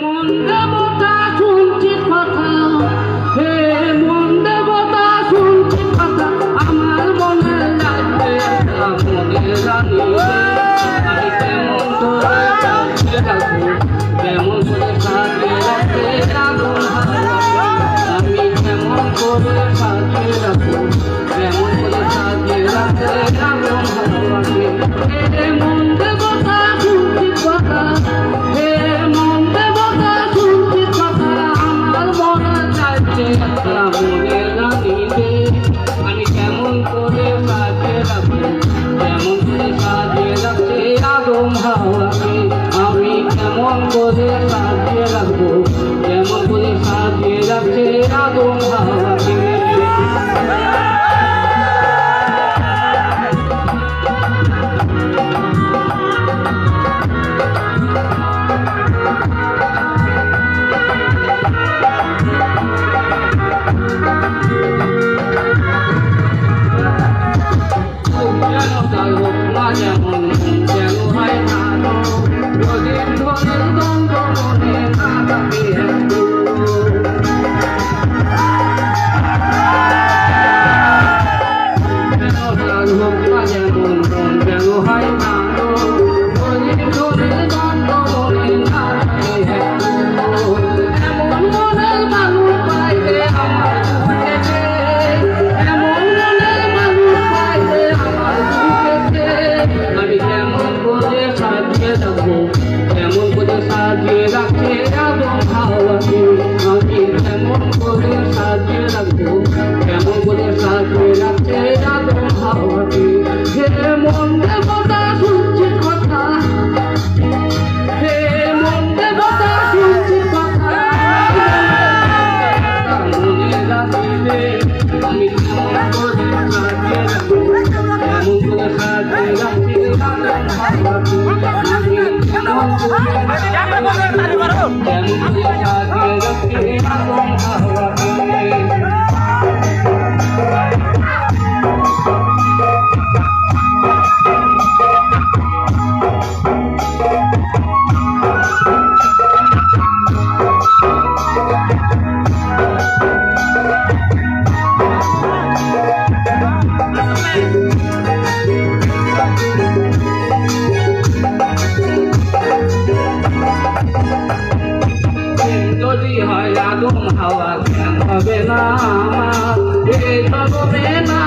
মন দেবতা শুনছি কথা, হে মন দেবতা শুনছি কথা, আমার মনে লাগবে একটা মনের রানী। আমি কেমন করে সাজিয়ে রাখবো, কেমন করে সাজিয়ে রাখতে আগুন ভালোবাসে। আমি কেমন করে সাজিয়ে রাখবো, কেমন করে সাজিয়ে রাখতে আগুন ভালোবাসে। হে মন দেবতা শুনছি কথা, হে মন দেবতা শুনছি কথা, আমার মনে লাগছে একটা মনের রানী রে। আমি কেমন করে সাজিয়ে রাখবো, কেমন করে সাজিয়ে রাখতে আগুন ভালোবাসে। আমি কেমন করে সাজিয়ে রাখবো, কেমন করে সাজিয়ে রাখতে আগুন ভালোবাসে। যেমন যেন হয় ভালো, যদি ধনের দ্বন্দ্ব মনে না থাকে একটু। যেমন যেন হয় ভালো, যদি ধনের দ্বন্দ্ব মনে না থাকে একটু। এমন মনের মানুষ পাইলে আমার বুকেতে, এমন মনের মানুষ পাইলে আমার বুকেতে। আমি কেমন করে সাজিয়ে রাখবো, কেমন করে সাজিয়ে রাখতে আগুন ভালোবাসি। আমি কেমন করে সাজিয়ে রাখবো, কেমন করে সাজিয়ে রাখতে আগুন ভালোবাসি। হে মন দেবতা শুনছি কথা, হে মন দেবতা শুনছি কথা, মনে রাখিলে আমি কেমন করে সাজিয়ে রাখবো, কেমন করে সাজিয়ে রাখতে আগুন ভালোবাসি। আমি কেমন করে সাজিয়ে রাখতে আগুন ভালোবাসি। যদি হয় আগুন হাওয়া জ্ঞান হবে না আমার, এই জগতে না